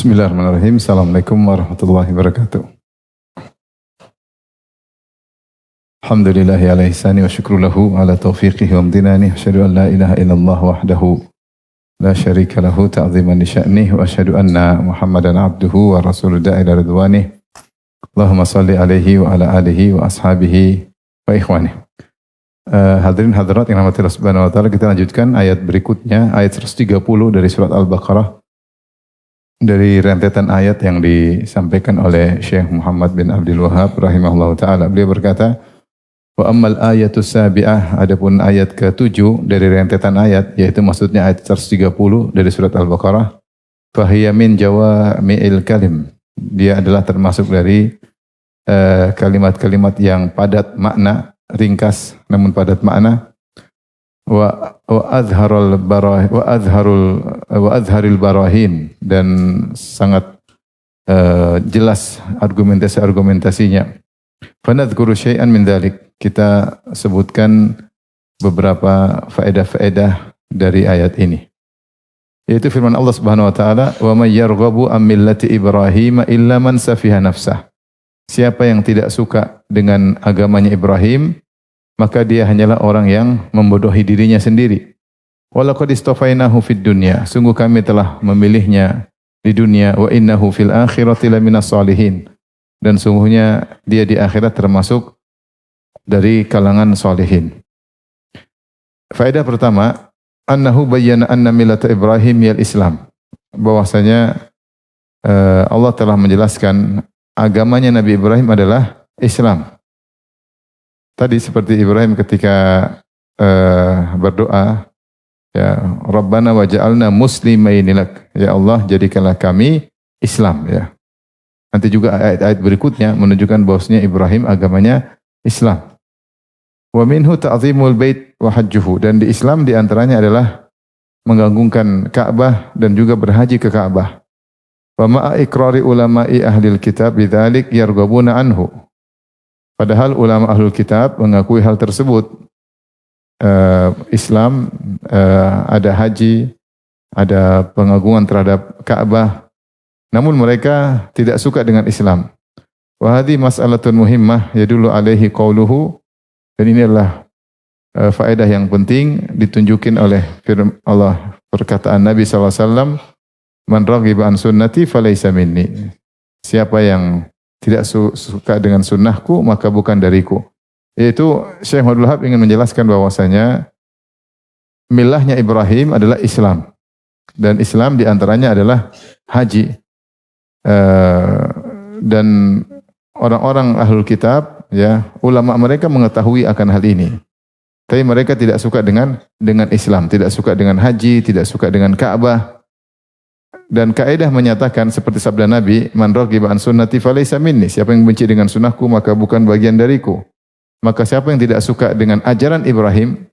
Bismillahirrahmanirrahim. Assalamualaikum warahmatullahi wabarakatuh. Alhamdulillahi ala ihsani wa syukru lahu ala taufiqihi wa amdinani. Asyhadu an la ilaha illallah wahdahu la syarika lahu ta'ziman li sya'nih wa asyhadu anna Muhammadan abduhu wa rasuluhu da'ila ridwanih. Allahumma salli alaihi wa ala alihi wa ashabihi wa ikhwanih. Hadirin hadirat yang rahmati Allah Subhanahu wa taala, kita lanjutkan ayat berikutnya, ayat 130 dari surat Al-Baqarah. Dari rentetan ayat yang disampaikan oleh Syekh Muhammad bin Abdul Wahhab rahimahullah ta'ala. Beliau berkata, wa ammal ayatus sabi'ah, adapun ayat ke-7 dari rentetan ayat, yaitu maksudnya ayat 130 dari surat Al-Baqarah, fahiya min jawami'il kalim. Dia adalah termasuk dari kalimat-kalimat yang padat makna, ringkas namun padat makna. Wa azharul barahin, dan sangat jelas argumentasinya. Fanadhkuru syai'an min dzalik. Kita sebutkan beberapa faedah-faedah dari ayat ini. Yaitu firman Allah Subhanahu wa taala, "Wa may yarghabu an millati Ibrahim illa man safiha nafsah." Siapa yang tidak suka dengan agamanya Ibrahim, maka dia hanyalah orang yang membodohi dirinya sendiri. Walaqad istafainahu fid dunya, sungguh kami telah memilihnya di dunia, wa innahu fil akhirati laminas salihin, dan sungguhnya dia di akhirat termasuk dari kalangan salihin. Faedah pertama, annahu bayyana anna millata Ibrahim yal Islam, bahwasanya Allah telah menjelaskan agamanya Nabi Ibrahim adalah Islam. Tadi seperti Ibrahim ketika berdoa, ya Rabbana waj'alna muslimaini lak, ya Allah jadikanlah kami Islam, ya. Nanti juga ayat-ayat berikutnya menunjukkan bahwasanya Ibrahim agamanya Islam. Wa minhu ta'zimul bait wa hajjuhu, dan di Islam di antaranya adalah menggagungkan Ka'bah dan juga berhaji ke Ka'bah. Wa ma'a iqrari ulama'i ahlil kitab bidzalik yarghabuna anhu. Padahal ulama ahlul kitab mengakui hal tersebut. Islam, ada haji, ada pengagungan terhadap Ka'bah. Namun mereka tidak suka dengan Islam. Wa hadhi mas'alatun muhimmah yadullu alaihi qauluhu. Dan ini adalah faedah yang penting ditunjukin oleh firman Allah, perkataan Nabi SAW, man raghiba an sunnati falaysa minni. Siapa yang tidak suka dengan sunnahku, maka bukan dariku. Yaitu Syekh Abdul Wahhab ingin menjelaskan bahwasanya milahnya Ibrahim adalah Islam. Dan Islam diantaranya adalah haji. Dan orang-orang ahlul kitab, ya, ulama mereka mengetahui akan hal ini. Tapi mereka tidak suka dengan Islam, tidak suka dengan haji, tidak suka dengan Ka'bah. Dan kaidah menyatakan seperti sabda Nabi, man raghiba an sunnati falaysa minni, siapa yang benci dengan sunnahku maka bukan bagian dariku. Maka siapa yang tidak suka dengan ajaran Ibrahim,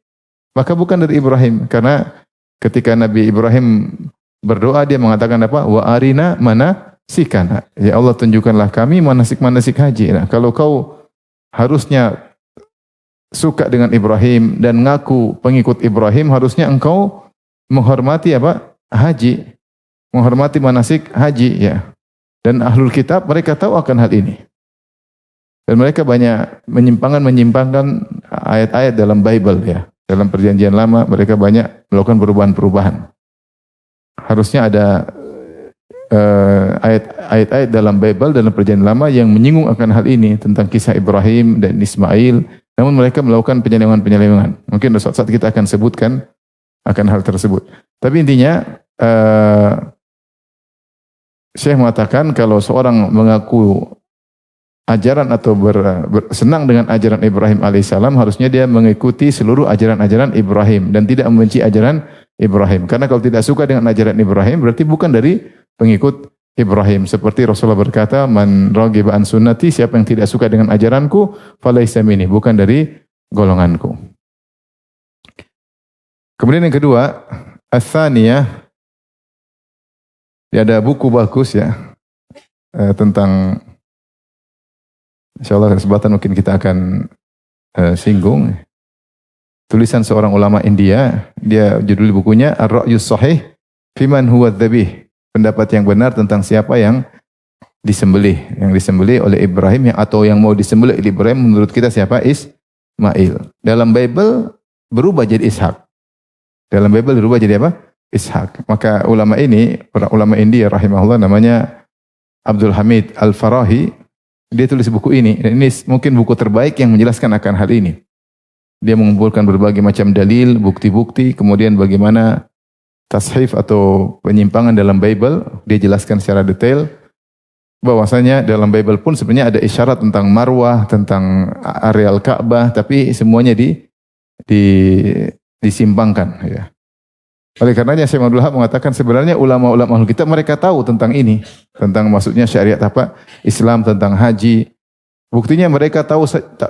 maka bukan dari Ibrahim. Karena ketika Nabi Ibrahim berdoa, dia mengatakan apa? Wa arina manasikana, ya Allah tunjukkanlah kami manasik-manasik haji. Nah, kalau kau harusnya suka dengan Ibrahim dan ngaku pengikut Ibrahim, harusnya engkau menghormati apa? Haji. Menghormati manasik haji, ya. Dan ahlul kitab mereka tahu akan hal ini. Dan mereka banyak menyimpangkan ayat-ayat dalam Bible, ya. Dalam perjanjian lama mereka banyak melakukan perubahan-perubahan. Harusnya ada ayat-ayat dalam Bible, dalam perjanjian lama yang menyinggung akan hal ini, tentang kisah Ibrahim dan Ismail. Namun mereka melakukan penyelewengan-penyelewengan. Mungkin suatu saat kita akan sebutkan akan hal tersebut. Tapi intinya Syekh mengatakan kalau seorang mengaku ajaran atau senang dengan ajaran Ibrahim alaihissalam, harusnya dia mengikuti seluruh ajaran-ajaran Ibrahim dan tidak membenci ajaran Ibrahim. Karena kalau tidak suka dengan ajaran Ibrahim, berarti bukan dari pengikut Ibrahim. Seperti Rasulullah berkata, man raghiba an sunnati, siapa yang tidak suka dengan ajaranku, falaysa minni, bukan dari golonganku. Kemudian yang kedua, ats-tsaniyah, ada buku bagus, ya, tentang, insyaallah kesempatan mungkin kita akan singgung. Tulisan seorang ulama India, dia judul bukunya Ar-Ra'yus Shahih Fiman Huwa Dzabih. pendapat yang benar tentang siapa yang disembelih oleh Ibrahim atau yang mau disembelih oleh Ibrahim menurut kita siapa? Ismail. Dalam Bible berubah jadi Ishak. Dalam Bible berubah jadi apa? Ishak. Maka ulama ini, ulama India rahimahullah namanya Abdul Hamid Al-Farahi, dia tulis buku ini. Dan ini mungkin buku terbaik yang menjelaskan akan hal ini. Dia mengumpulkan berbagai macam dalil, bukti-bukti, kemudian bagaimana tashif atau penyimpangan dalam Bible, dia jelaskan secara detail. Bahwasanya dalam Bible pun sebenarnya ada isyarat tentang Marwah, tentang areal Ka'bah, tapi semuanya disimpangkan. Ya. Oleh karenanya Syekh Abdul Wahab mengatakan sebenarnya ulama-ulama ahli kitab mereka tahu tentang ini, tentang maksudnya syariat apa, Islam, tentang haji. Buktinya mereka tahu,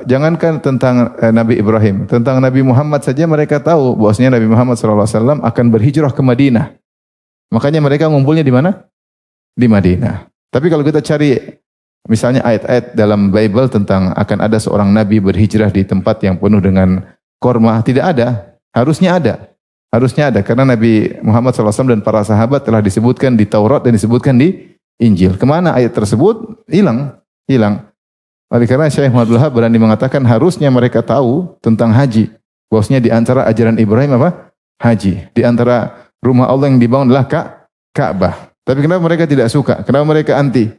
jangankan tentang Nabi Ibrahim, tentang Nabi Muhammad saja mereka tahu bahwasanya Nabi Muhammad SAW akan berhijrah ke Madinah. Makanya mereka ngumpulnya di mana? Di Madinah. Tapi kalau kita cari misalnya ayat-ayat dalam Bible tentang akan ada seorang nabi berhijrah di tempat yang penuh dengan korma, tidak ada. Harusnya ada. Harusnya ada karena Nabi Muhammad SAW dan para sahabat telah disebutkan di Taurat dan disebutkan di Injil. Kemana ayat tersebut? Hilang. Oleh karena Syekh Abdul Wahab berani mengatakan harusnya mereka tahu tentang haji. Bahwasanya di antara ajaran Ibrahim apa? Haji. Di antara rumah Allah yang dibangun adalah Ka'bah. Tapi kenapa mereka tidak suka? Kenapa mereka anti?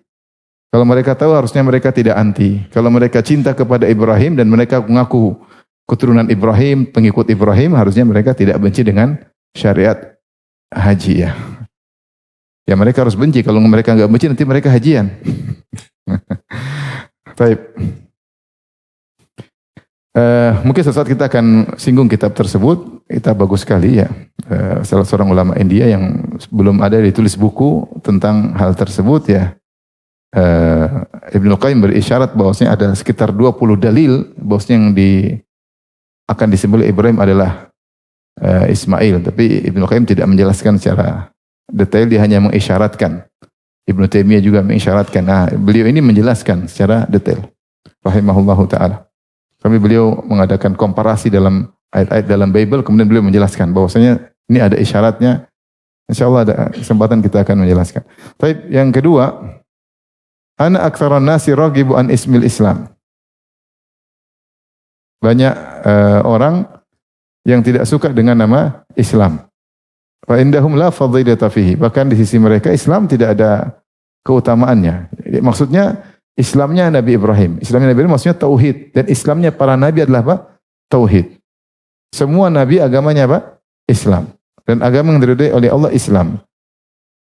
Kalau mereka tahu harusnya mereka tidak anti. Kalau mereka cinta kepada Ibrahim dan mereka mengaku keturunan Ibrahim, pengikut Ibrahim, harusnya mereka tidak benci dengan syariat haji ya. Ya mereka harus benci. Kalau mereka nggak benci nanti mereka hajian. Baik. Mungkin sesaat kita akan singgung kitab tersebut. Kita bagus sekali ya. Salah seorang ulama India yang belum ada ditulis buku tentang hal tersebut ya. Ibnu Qayyim berisyarat bahwasanya ada sekitar 20 dalil bahwasanya yang akan disembelih Ibrahim adalah Ismail. Tapi Ibnu Qayyim tidak menjelaskan secara detail, dia hanya mengisyaratkan. Ibnu Taimiyah juga mengisyaratkan. Nah, beliau ini menjelaskan secara detail. Rahimahullahu ta'ala. Kami beliau mengadakan komparasi dalam ayat-ayat dalam Bible, kemudian beliau menjelaskan bahwasanya ini ada isyaratnya. InsyaAllah ada kesempatan kita akan menjelaskan. Tapi yang kedua, ana aktsaran nasi ragibu an ismil Islam. Banyak orang yang tidak suka dengan nama Islam. Fa indahum la fadilata fihi. Bahkan di sisi mereka Islam tidak ada keutamaannya. Maksudnya Islamnya Nabi Ibrahim. Islamnya Nabi Ibrahim maksudnya tauhid, dan Islamnya para nabi adalah apa? Tauhid. Semua nabi agamanya apa? Islam. Dan agama yang diridhai oleh Allah Islam.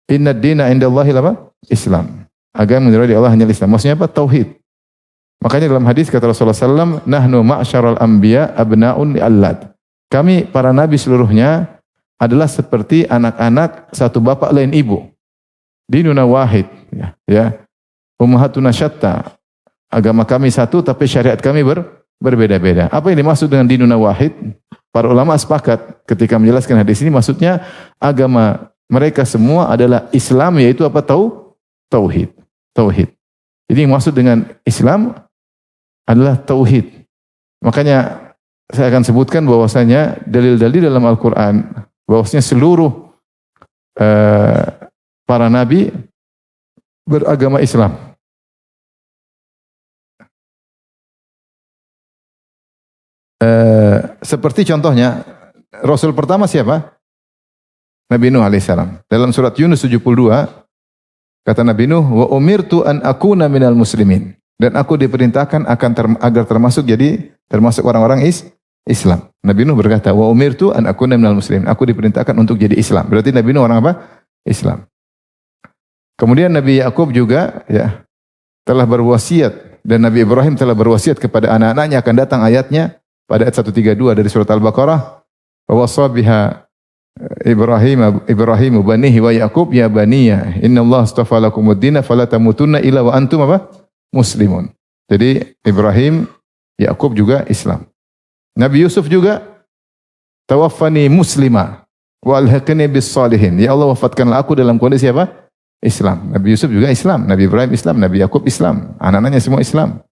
Inna dina indallahi apa? Islam. Agama yang diridhai Allah hanya Islam. Maksudnya apa? Tauhid. Makanya dalam hadis kata Rasulullah SAW, nahnu ma'syaral anbiya abna'un li'allad. Kami para nabi seluruhnya adalah seperti anak-anak satu bapak lain ibu. Dinuna wahid. Ya. Ummahatuna syatta. Agama kami satu tapi syariat kami berbeda-beda. Apa yang dimaksud dengan dinuna wahid? Para ulama sepakat ketika menjelaskan hadis ini, maksudnya agama mereka semua adalah Islam, yaitu apa? Tauhid. Tauhid. Jadi yang maksud dengan Islam adalah tauhid. Makanya saya akan sebutkan bahwasanya dalil-dalil dalam Al-Quran bahwasanya seluruh para nabi beragama Islam. Seperti contohnya Rasul pertama siapa? Nabi Nuh alaihissalam. Dalam surat Yunus 72 kata Nabi Nuh, wa umirtu an akuna minal muslimin. Dan aku diperintahkan agar termasuk orang-orang Islam. Nabi Nuh berkata, wa umirtu an akuna minal muslimin. Aku diperintahkan untuk jadi Islam. Berarti Nabi Nuh orang apa? Islam. Kemudian Nabi Yakub juga ya telah berwasiat, dan Nabi Ibrahim telah berwasiat kepada anak-anaknya, akan datang ayatnya pada ayat 132 dari surat Al-Baqarah, wa wasa biha Ibrahim banihi wa Yaqub ya baniya innallaha astafa lakumud dina fala tamutunna illa wa antum apa? Muslimun. Jadi Ibrahim, Yaqub juga Islam. Nabi Yusuf juga tawaffani muslima wa alhaqni bis salihin. Ya Allah, wafatkanlah aku dalam kondisi apa? Islam. Nabi Yusuf juga Islam, Nabi Ibrahim Islam, Nabi Yaqub Islam. Anak-anaknya semua Islam.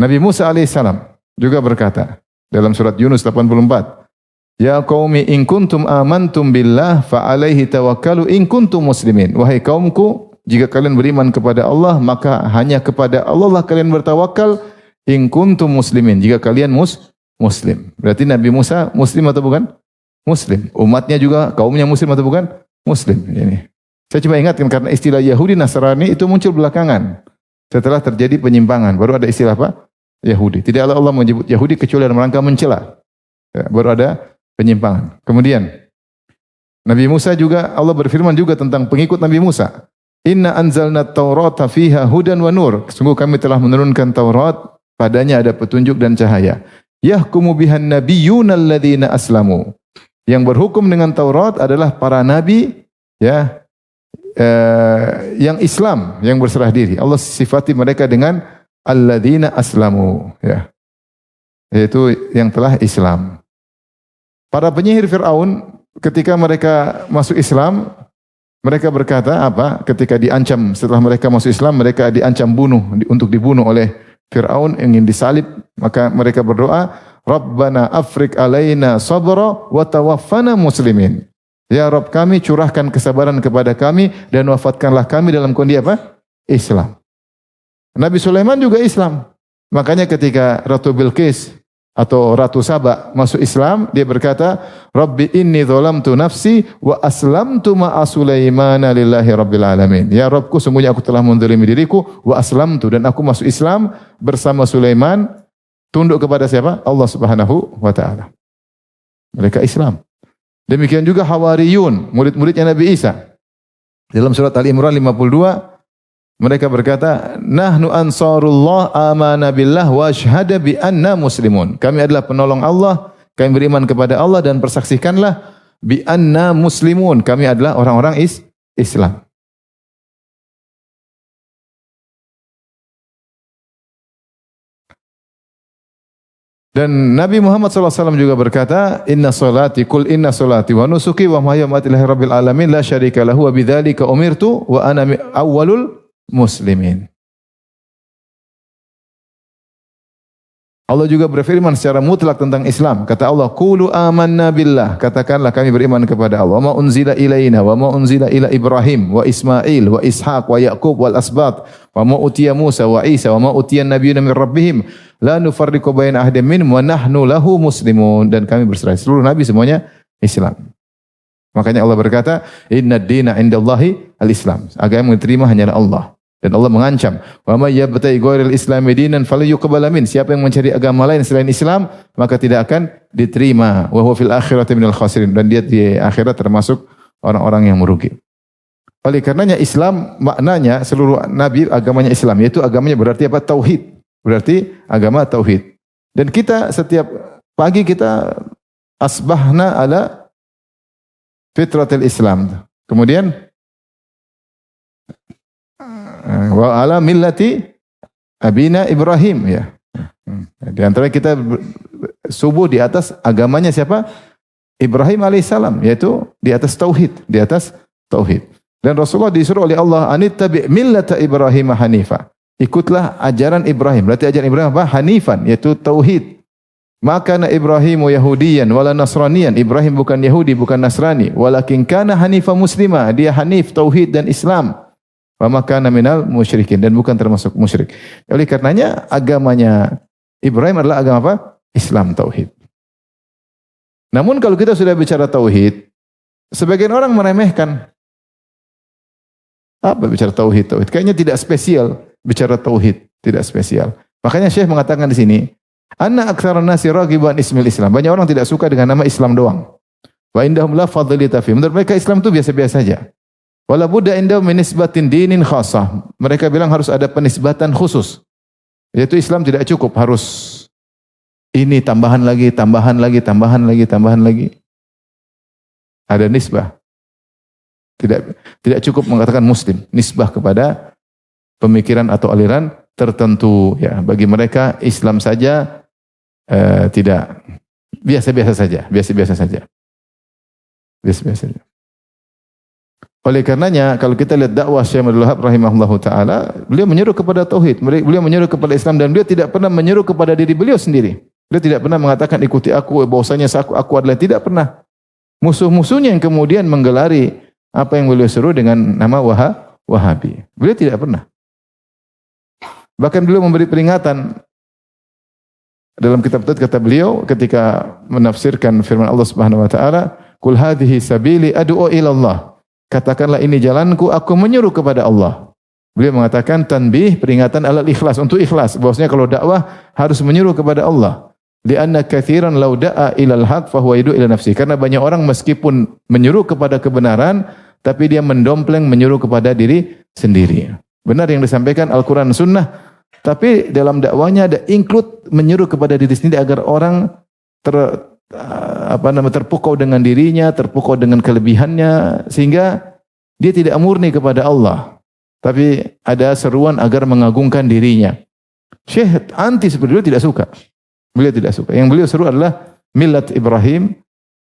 Nabi Musa alaihissalam juga berkata dalam surat Yunus 84, Ya qaumi in kuntum amantum billah fa alaihi tawakkalu in kuntum muslimin. Wahai kaumku, jika kalian beriman kepada Allah, maka hanya kepada Allah lah kalian bertawakal in kuntum muslimin. Jika kalian muslim. Berarti Nabi Musa muslim atau bukan? Muslim. Umatnya juga kaumnya muslim atau bukan? Muslim. Ini. Saya cuma ingatkan karena istilah Yahudi Nasrani itu muncul belakangan. Setelah terjadi penyimpangan, baru ada istilah apa? Yahudi. Tidaklah Allah menyebut Yahudi kecuali dalam rangka mencela. Ya, baru ada penyimpangan. Kemudian Nabi Musa juga, Allah berfirman juga tentang pengikut Nabi Musa. Inna anzalna taurata fiha hudan wa nur. Sungguh kami telah menurunkan Taurat, padanya ada petunjuk dan cahaya. Yahkumu bihan nabiyyuna alladzina aslamu. Yang berhukum dengan Taurat adalah para nabi ya yang Islam, yang berserah diri. Allah sifati mereka dengan alladzina aslamu ya. Yaitu yang telah Islam. Para penyihir Fir'aun ketika mereka masuk Islam, mereka berkata apa? Ketika diancam setelah mereka masuk Islam, mereka diancam untuk dibunuh oleh Fir'aun, ingin disalib, maka mereka berdoa, Rabbana afrik alaina sabra wa tawaffana muslimin. Ya Rabb kami, curahkan kesabaran kepada kami dan wafatkanlah kami dalam kondisi apa? Islam. Nabi Sulaiman juga Islam. Makanya ketika Ratu Bilqis atau Ratu Saba masuk Islam, dia berkata, Rabbi inni zalamtu nafsi wa aslamtu ma'a Sulaimana lillahi rabbil alamin. Ya Rabbku, sungguhnya aku telah menzalimi diriku, wa aslamtu, dan aku masuk Islam bersama Sulaiman, tunduk kepada siapa? Allah Subhanahu wa taala. Mereka Islam. Demikian juga Hawariyun, murid-muridnya Nabi Isa. Dalam surat Al-Imran 52, mereka berkata, nahnu ansarullah amana billah wa ashhadu bi anna muslimun. Kami adalah penolong Allah, kami beriman kepada Allah dan persaksikanlah bi anna muslimun. Kami adalah orang-orang Islam. Dan Nabi Muhammad SAW juga berkata, inna salati wa nusuki wa mahyaya wa mamati lillahi rabbil alamin la syarika lahu wa bidzalika umirtu wa ana awwalul muslimin. Allah juga berfirman secara mutlak tentang Islam. Kata Allah, qulu amanna billah. Katakanlah kami beriman kepada Allah. Wa ma unzila ilaina wa ma unzila ila Ibrahim wa Ismail wa Ishaq wa Yaqub wal asbat wa ma utiya Musa wa Isa wa ma utiya nabiyyuna min rabbihim la nufarriqu baina ahadin minhum wa nahnu lahu muslimun. Dan kami berserah. Seluruh nabi semuanya Islam. Makanya Allah berkata, inna ad-dina indallahi al-Islam. Agama yang diterima hanyalah Allah. Dan Allah mengancam, wa may yabtaghi ghairal islami dinan falyuqbal min. Siapa yang mencari agama lain selain Islam, maka tidak akan diterima. Wa huwa fil akhirati minal khasirin. Dan dia di akhirat termasuk orang-orang yang merugi. Oleh karenanya Islam maknanya seluruh nabi agamanya Islam, yaitu agamanya berarti apa? Tauhid. Berarti agama tauhid. Dan kita setiap pagi kita asbahna ala fitratil Islam. Kemudian wa ala millati abina Ibrahim ya. Di antara kita subuh di atas agamanya siapa? Ibrahim alaihissalam, yaitu di atas tauhid, di atas tauhid. Dan Rasulullah disuruh oleh Allah, anittabi millata Ibrahim hanifa. Ikutlah ajaran Ibrahim. Berarti ajaran Ibrahim apa? Hanifan, yaitu tauhid. Maka Ibrahimu Yahudiyan wala Nasraniyan. Ibrahim bukan Yahudi, bukan Nasrani, walakin kana hanifa muslima. Dia hanif, tauhid dan Islam. Wa makana minal musyrikin, dan bukan termasuk musyrik. Oleh karenanya agamanya Ibrahim adalah agama apa? Islam, tauhid. Namun kalau kita sudah bicara tauhid, sebagian orang meremehkan. Apa bicara tauhid? Tauhid kayaknya tidak spesial bicara tauhid, tidak spesial. Makanya Syekh mengatakan di sini, anna aktsarun nasi raghiban ismil Islam. Banyak orang tidak suka dengan nama Islam doang. Wa indahum la fadlita fi. Menurut mereka Islam itu biasa-biasa saja. Wala budda indahum min nisbatin dinin khassah. Mereka bilang harus ada penisbatan khusus. Yaitu Islam tidak cukup, harus ini tambahan lagi, tambahan lagi, tambahan lagi, tambahan lagi. Ada nisbah. Tidak cukup mengatakan muslim, nisbah kepada pemikiran atau aliran tertentu ya. Bagi mereka Islam saja tidak, biasa-biasa saja, biasa-biasa saja. Biasa-biasa saja. Oleh karenanya kalau kita lihat dakwah Syekh Abdul Wahab rahimahullahu taala, beliau menyeru kepada tauhid, beliau menyeru kepada Islam, dan beliau tidak pernah menyeru kepada diri beliau sendiri. Beliau tidak pernah mengatakan ikuti aku, bahwasanya aku adalah, tidak pernah. Musuh-musuhnya yang kemudian menggelari apa yang beliau seru dengan nama Wahabi. Beliau tidak pernah. Bahkan beliau memberi peringatan dalam kitab Tauhid, kata beliau ketika menafsirkan firman Allah Subhanahu wa taala, "Qul hadhihi sabili ad'u ila Allah." Katakanlah ini jalanku, aku menyeru kepada Allah. Beliau mengatakan tanbih, peringatan alal ikhlas, untuk ikhlas. Bahwasanya kalau dakwah harus menyeru kepada Allah. Lianna katsiran law da'a ilal haq fa huwa yad'u ila nafsi. Karena banyak orang meskipun menyeru kepada kebenaran, tapi dia mendompleng menyeru kepada diri sendiri. Benar yang disampaikan Al-Quran Sunnah, tapi dalam dakwanya ada include menyeru kepada diri sendiri agar orang terpukau dengan dirinya, terpukau dengan kelebihannya, sehingga dia tidak murni kepada Allah. Tapi ada seruan agar mengagungkan dirinya. Syekh anti seperti beliau tidak suka. Beliau tidak suka. Yang beliau seru adalah millat Ibrahim,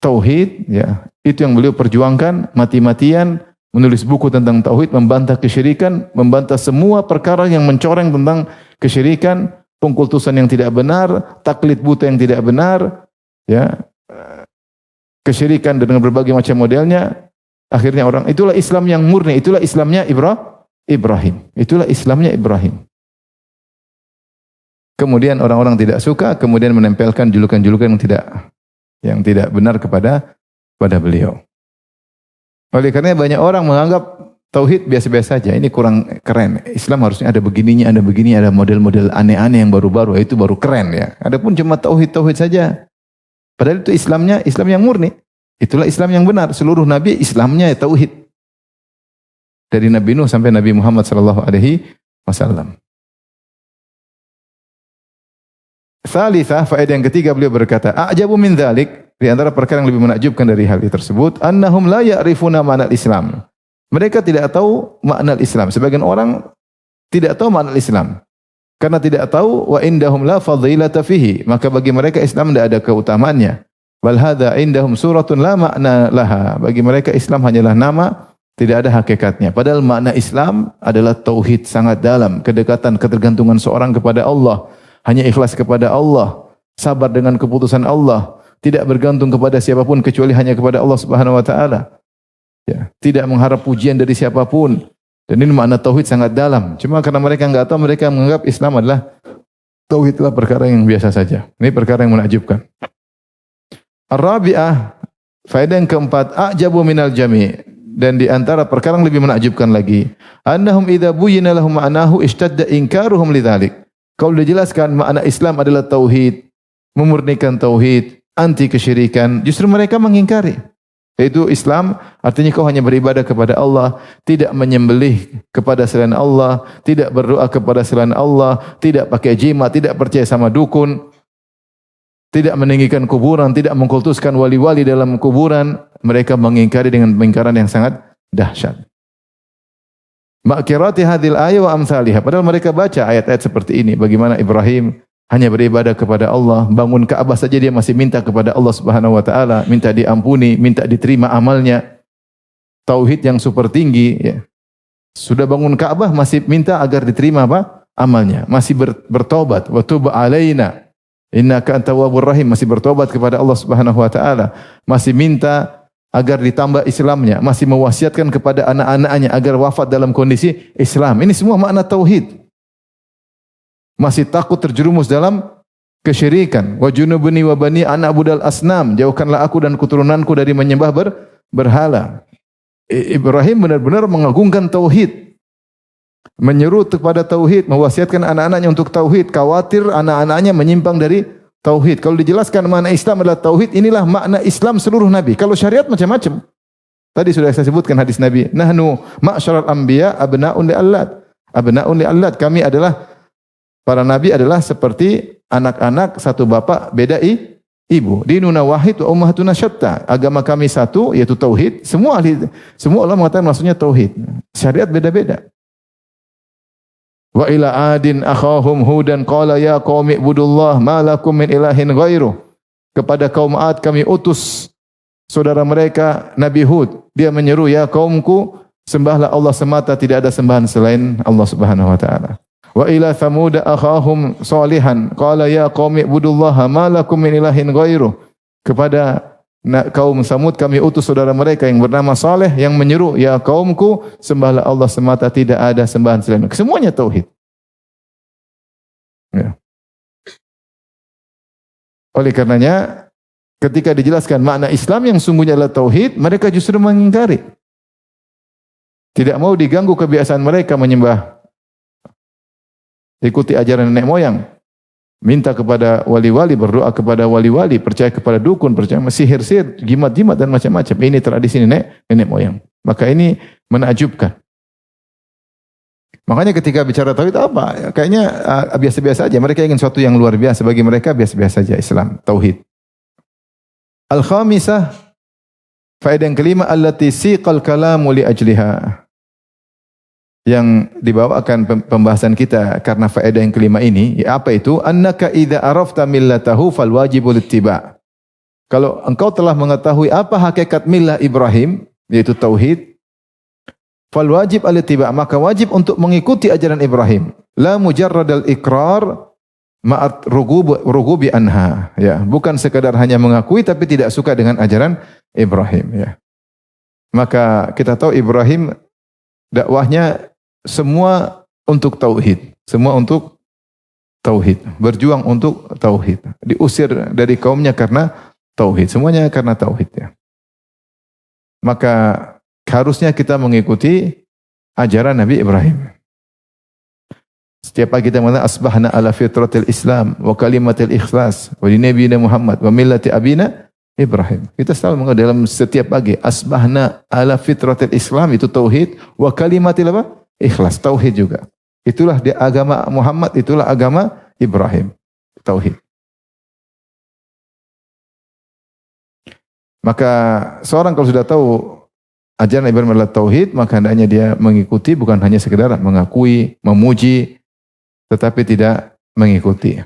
tauhid, ya. Itu yang beliau perjuangkan mati-matian, menulis buku tentang tauhid, membantah kesyirikan, membantah semua perkara yang mencoreng tentang kesyirikan, pengkultusan yang tidak benar, taklid buta yang tidak benar, ya. Kesyirikan dengan berbagai macam modelnya. Akhirnya orang, itulah Islam yang murni, itulah Islamnya Ibrahim. Itulah Islamnya Ibrahim. Kemudian orang-orang tidak suka, kemudian menempelkan julukan-julukan yang tidak benar kepada beliau. Oleh karena banyak orang menganggap tauhid biasa-biasa saja, ini kurang keren. Islam harusnya ada begininya, ada begini, ada model-model aneh-aneh yang baru-baru, itu baru keren ya. Adapun cuma tauhid saja. Padahal itu Islam yang murni. Itulah Islam yang benar. Seluruh nabi Islamnya tauhid. Dari Nabi Nuh sampai Nabi Muhammad sallallahu alaihi wasallam. Tsalitsah, faedah yang ketiga beliau berkata, "A'jabu min dzalik", di antara perkara yang lebih menakjubkan dari hal tersebut, annahum la ya'rifuna ma'nal Islam. Mereka tidak tahu makna Islam. Sebagian orang tidak tahu makna Islam. Karena tidak tahu, wa indahum la fadilata fihi, maka bagi mereka Islam tidak ada keutamaannya. Bal hadza indahum suratun la ma'na laha. Bagi mereka Islam hanyalah nama, tidak ada hakikatnya. Padahal makna Islam adalah tauhid sangat dalam, kedekatan, ketergantungan seorang kepada Allah, hanya ikhlas kepada Allah, sabar dengan keputusan Allah, tidak bergantung kepada siapapun kecuali hanya kepada Allah Subhanahu wa taala. Ya, tidak mengharap pujian dari siapapun. Dan ini makna tauhid sangat dalam. Cuma karena mereka enggak tahu, mereka menganggap Islam adalah tauhidlah perkara yang biasa saja. Ini perkara yang menakjubkan. Ar-rabi'ah, faedah yang keempat, a'jabu minal jami'. Dan di antara perkara yang lebih menakjubkan lagi, annahum idza buyyina lahum ma'nahu ishtadda inkaruhum lidzalik. Kalau dijelaskan makna Islam adalah tauhid, memurnikan tauhid, anti kesyirikan, justru mereka mengingkari. Yaitu Islam artinya kau hanya beribadah kepada Allah, tidak menyembelih kepada selain Allah, tidak berdoa kepada selain Allah, tidak pakai jimat, tidak percaya sama dukun, tidak meninggikan kuburan, tidak mengkultuskan wali-wali dalam kuburan. Mereka mengingkari dengan pengingkaran yang sangat dahsyat. Ma'kirati hadhil ayat wa amsalihah. Padahal mereka baca ayat-ayat seperti ini. Bagaimana Ibrahim hanya beribadah kepada Allah, bangun Ka'bah saja dia masih minta kepada Allah Subhanahu wa taala, minta diampuni, minta diterima amalnya. Tauhid yang super tinggi, ya. Sudah bangun Ka'bah masih minta agar diterima apa? Amalnya. Masih bertobat, wa tub alaina innaka antawwabur rahim, masih bertobat kepada Allah Subhanahu wa taala, masih minta agar ditambah Islamnya, masih mewasiatkan kepada anak-anaknya agar wafat dalam kondisi Islam. Ini semua makna tauhid. Masih takut terjerumus dalam kesyirikan. Wa junubni wa bani an a'budal asnam, jauhkanlah aku dan keturunanku dari menyembah berhala. Ibrahim benar-benar mengagungkan tauhid. Menyeru kepada tauhid, mewasiatkan anak-anaknya untuk tauhid, khawatir anak-anaknya menyimpang dari tauhid. Kalau dijelaskan makna Islam adalah tauhid, inilah makna Islam seluruh nabi. Kalau syariat macam-macam. Tadi sudah saya sebutkan hadis Nabi, nahnu ma'syaral anbiya abna'un li'allad. Abna'un li'allad, kami adalah para nabi adalah seperti anak-anak satu bapak beda ibu. Dinuna wahid wa ummahatuna syatta. Agama kami satu yaitu tauhid. Semua ulama mengatakan maksudnya tauhid. Syariat beda-beda. Wa ila adin akhahum hudan qala ya qaumi ibudullah ma lakum min ilahin ghairuh. Kepada kaum Ad kami utus saudara mereka Nabi Hud. Dia menyeru, ya kaumku, sembahlah Allah semata, tidak ada sembahan selain Allah Subhanahu wa taala. Wa ila Thamud akhahum Shalihan qala ya qaumi ibudullaha ma lakum min ilahin ghairuh. Kepada kaum Samud kami utus saudara mereka yang bernama Saleh yang menyeru, ya kaumku sembahlah Allah semata, tidak ada sembahan selain. Semuanya tauhid. Ya. Oleh karenanya ketika dijelaskan makna Islam yang sungguhnya adalah tauhid, mereka justru mengingkari. Tidak mau diganggu kebiasaan mereka menyembah, ikuti ajaran nenek moyang, minta kepada wali-wali, berdoa kepada wali-wali, percaya kepada dukun, percaya sihir-sihir, jimat-jimat dan macam-macam. Ini tradisi nenek moyang. Maka ini menakjubkan. Makanya ketika bicara tauhid apa? Kayaknya biasa-biasa aja. Mereka ingin sesuatu yang luar biasa. Bagi mereka biasa-biasa saja Islam, tauhid. Al-khamisah, faedah yang kelima, allati siqal kalamu li ajliha. Yang dibawakan pembahasan kita karena faedah yang kelima ini, ya apa itu? Annaka idza arafta millatahu fal wajibul ittiba. Kalau engkau telah mengetahui apa hakikat millah Ibrahim, yaitu tauhid, fal wajib al-ittiba, maka wajib untuk mengikuti ajaran Ibrahim. La mujarradal iqrar ma'at rugubi anha, ya, bukan sekadar hanya mengakui tapi tidak suka dengan ajaran Ibrahim, ya. Maka kita tahu Ibrahim dakwahnya semua untuk tauhid, semua untuk tauhid, berjuang untuk tauhid. Diusir dari kaumnya karena tauhid, semuanya karena tauhid, ya. Maka harusnya kita mengikuti ajaran Nabi Ibrahim. Setiap pagi kita mengatakan asbahna ala fitratil Islam wa kalimatil ikhlas wa dinabiyina Muhammad wa millati abina Ibrahim. Kita selalu mengatakan dalam setiap pagi asbahna ala fitratil Islam, itu tauhid, wa kalimatil apa? Ikhlas, tauhid juga. Itulah dia agama Muhammad, itulah agama Ibrahim, tauhid. Maka seorang kalau sudah tahu ajaran Ibrahim adalah tauhid, maka hendaknya dia mengikuti, bukan hanya sekedar mengakui, memuji, tetapi tidak mengikuti.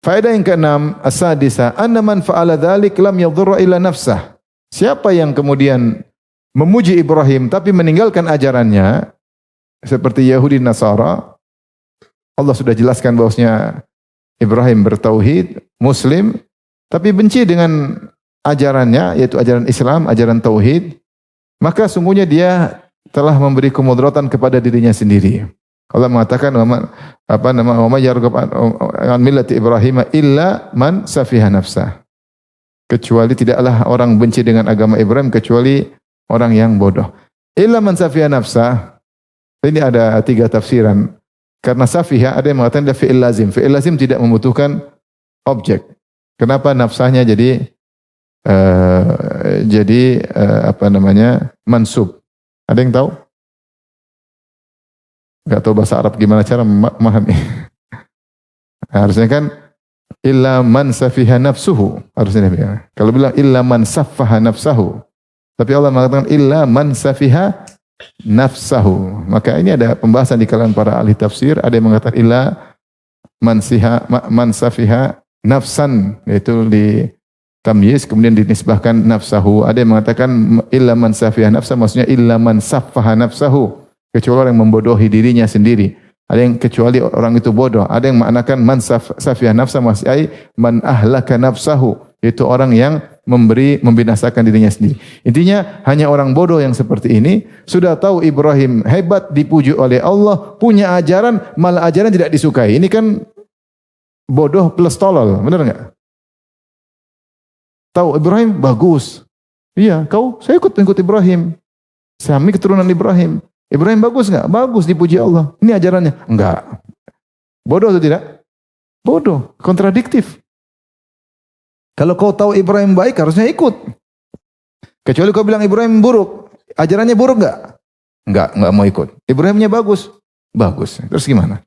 Faedah yang keenam, as-sadisa, anna man fa'ala dzalik lam yadhurra illa nafsah. Siapa yang kemudian memuji Ibrahim tapi meninggalkan ajarannya, seperti Yahudi Nasara, Allah sudah jelaskan bahwasanya Ibrahim bertauhid, muslim, tapi benci dengan ajarannya, yaitu ajaran Islam, ajaran tauhid, maka sungguhnya dia telah memberi kemudaratan kepada dirinya sendiri. Allah mengatakan wa ma yarghab an millati Ibrahim illa man safiha nafsah. Kecuali tidaklah orang benci dengan agama Ibrahim kecuali orang yang bodoh. Illa man safiha nafsah. Ini ada 3 tafsiran. Karena safiha ada yang mengatakan dia fi'il lazim. Fi'il lazim tidak membutuhkan objek. Kenapa nafsahnya jadi mansub? Ada yang tahu? Enggak tahu bahasa Arab gimana cara memahami. Harusnya kan illa man safiha nafsuhu. Harusnya dia. Kalau bilang illa man saffaha nafsahu. Tapi Allah mengatakan illa man safiha nafsahu. Maka ini ada pembahasan di kalangan para ahli tafsir. Ada yang mengatakan illa man safiha nafsan, yaitu di tamyiz kemudian dinisbahkan nafsahu. Ada yang mengatakan illa man safiha nafsa, maksudnya illa man saffaha nafsahu, kecuali orang yang membodohi dirinya sendiri. Ada yang kecuali orang itu bodoh. Ada yang maknakan man safiha nafsa, maksudnya man ahlaka nafsahu, yaitu orang yang membinasakan dirinya sendiri. Intinya hanya orang bodoh yang seperti ini sudah tahu Ibrahim hebat, dipuji oleh Allah, punya ajaran, malah ajaran tidak disukai. Ini kan bodoh plus tolol, benar enggak? Tahu Ibrahim bagus. Iya, saya ikut Ibrahim. Kami keturunan Ibrahim. Ibrahim bagus enggak? Bagus, dipuji Allah. Ini ajarannya? Enggak. Bodoh atau tidak? Bodoh, kontradiktif. Kalau kau tahu Ibrahim baik, harusnya ikut. Kecuali kau bilang Ibrahim buruk. Ajarannya buruk enggak? Enggak mau ikut. Ibrahimnya bagus. Bagus. Terus gimana?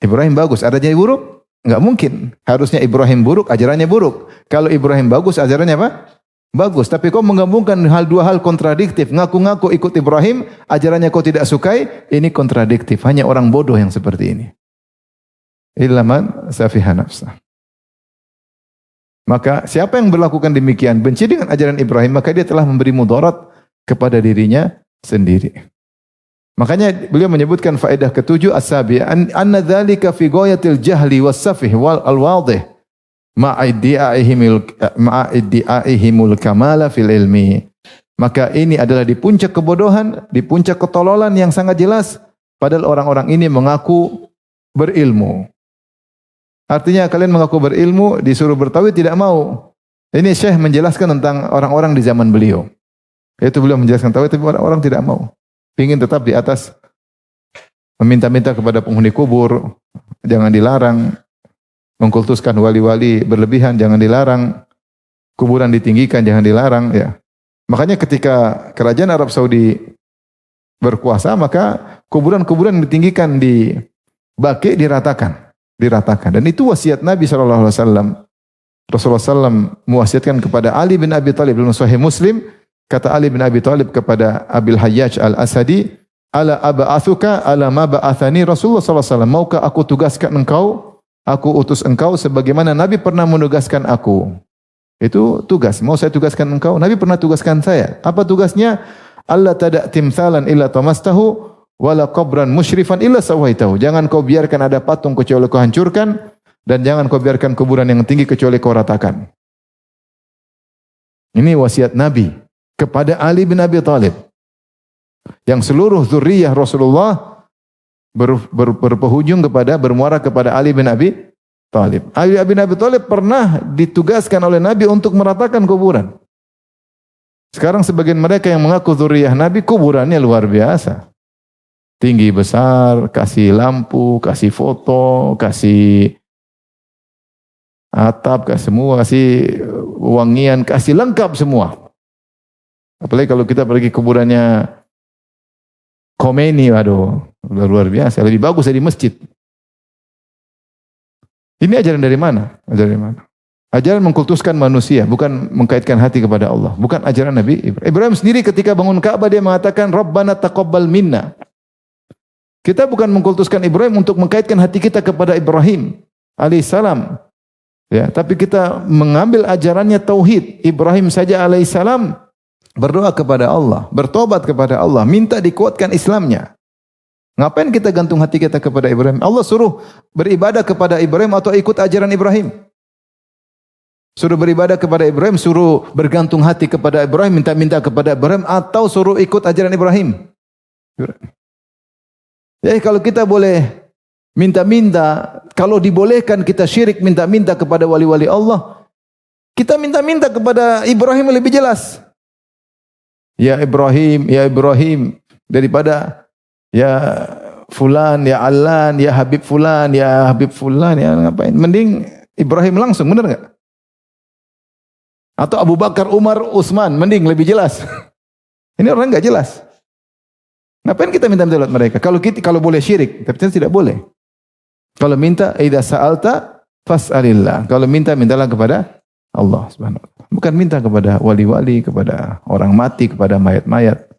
Ibrahim bagus, ajarannya buruk? Enggak mungkin. Harusnya Ibrahim buruk, ajarannya buruk. Kalau Ibrahim bagus, ajarannya apa? Bagus. Tapi kau menggabungkan dua hal kontradiktif. Ngaku-ngaku ikut Ibrahim, ajarannya kau tidak sukai. Ini kontradiktif. Hanya orang bodoh yang seperti ini. Illa man safiha nafsah. Maka siapa yang berlakukan demikian, benci dengan ajaran Ibrahim, maka dia telah memberi mudarat kepada dirinya sendiri. Makanya beliau menyebutkan faedah ketujuh as-sabi anna dzalika fi ghayatil jahli was-safih wal al-wadih ma'iddi'aihimul kamala fil ilmi. Maka ini adalah di puncak kebodohan, di puncak ketololan yang sangat jelas, padahal orang-orang ini mengaku berilmu. Artinya kalian mengaku berilmu, disuruh bertauhid tidak mau. Ini Syekh menjelaskan tentang orang-orang di zaman beliau. Yaitu beliau menjelaskan tauhid, tapi orang-orang tidak mau. Ingin tetap di atas, meminta-minta kepada penghuni kubur, jangan dilarang. Mengkultuskan wali-wali berlebihan, jangan dilarang. Kuburan ditinggikan, jangan dilarang. Ya. Makanya ketika kerajaan Arab Saudi berkuasa, maka kuburan-kuburan ditinggikan di Baqi diratakan. Dan itu wasiat Nabi SAW. Rasulullah SAW mewasiatkan kepada Ali bin Abi Thalib dalam Sahih Muslim. Kata Ali bin Abi Thalib kepada Abil Hayyaj al-Asadi, ala aba'athuka ala ma ba'athani Rasulullah SAW. Maukah aku tugaskan engkau, aku utus engkau sebagaimana Nabi pernah menugaskan aku. Itu tugas. Mau saya tugaskan engkau? Nabi pernah tugaskan saya. Apa tugasnya? Allah tada' timthalan illa tamastahu wala qabran musyrifan illa sawaitahu. Jangan kau biarkan ada patung kecuali kau hancurkan, dan jangan kau biarkan kuburan yang tinggi kecuali kau ratakan. Ini wasiat Nabi kepada Ali bin Abi Thalib. Yang seluruh zuriyah Rasulullah berpenghujung kepada, bermuara kepada Ali bin Abi Thalib. Ali bin Abi Thalib pernah ditugaskan oleh Nabi untuk meratakan kuburan. Sekarang sebagian mereka yang mengaku zuriyah Nabi, kuburannya luar biasa. Tinggi besar, kasih lampu, kasih foto, kasih atap, kasih semua, kasih wangian, kasih lengkap semua. Apalagi kalau kita pergi kuburannya Khomeini, waduh, luar biasa. Lebih bagus dari masjid. Ini ajaran dari mana? Ajaran dari mana? Ajaran mengkultuskan manusia, bukan mengkaitkan hati kepada Allah. Bukan ajaran Nabi Ibrahim. Ibrahim sendiri ketika bangun Ka'bah dia mengatakan, Rabbana taqabbal minna. Kita bukan mengkultuskan Ibrahim untuk mengkaitkan hati kita kepada Ibrahim alaihissalam. Ya, tapi kita mengambil ajarannya tauhid. Ibrahim saja alaihissalam berdoa kepada Allah, bertobat kepada Allah, minta dikuatkan Islamnya. Ngapain kita gantung hati kita kepada Ibrahim? Allah suruh beribadah kepada Ibrahim atau ikut ajaran Ibrahim? Suruh beribadah kepada Ibrahim, suruh bergantung hati kepada Ibrahim, minta-minta kepada Ibrahim, atau suruh ikut ajaran Ibrahim? Jadi kalau kita boleh minta-minta, kalau dibolehkan kita syirik minta-minta kepada wali-wali Allah, kita minta-minta kepada Ibrahim lebih jelas. Ya Ibrahim, daripada ya fulan, ya Allan, ya Habib fulan, ya ngapain? Mending Ibrahim langsung, benar enggak? Atau Abu Bakar, Umar, Utsman, mending lebih jelas. Ini orang enggak jelas. Ngapain kita minta-minta lewat mereka? Kalau boleh syirik, tapi tidak boleh. Kalau minta, idza sa'alta fas'alillah. Kalau minta, mintalah kepada Allah Subhanahu wa taala. Bukan minta kepada wali-wali, kepada orang mati, kepada mayat-mayat.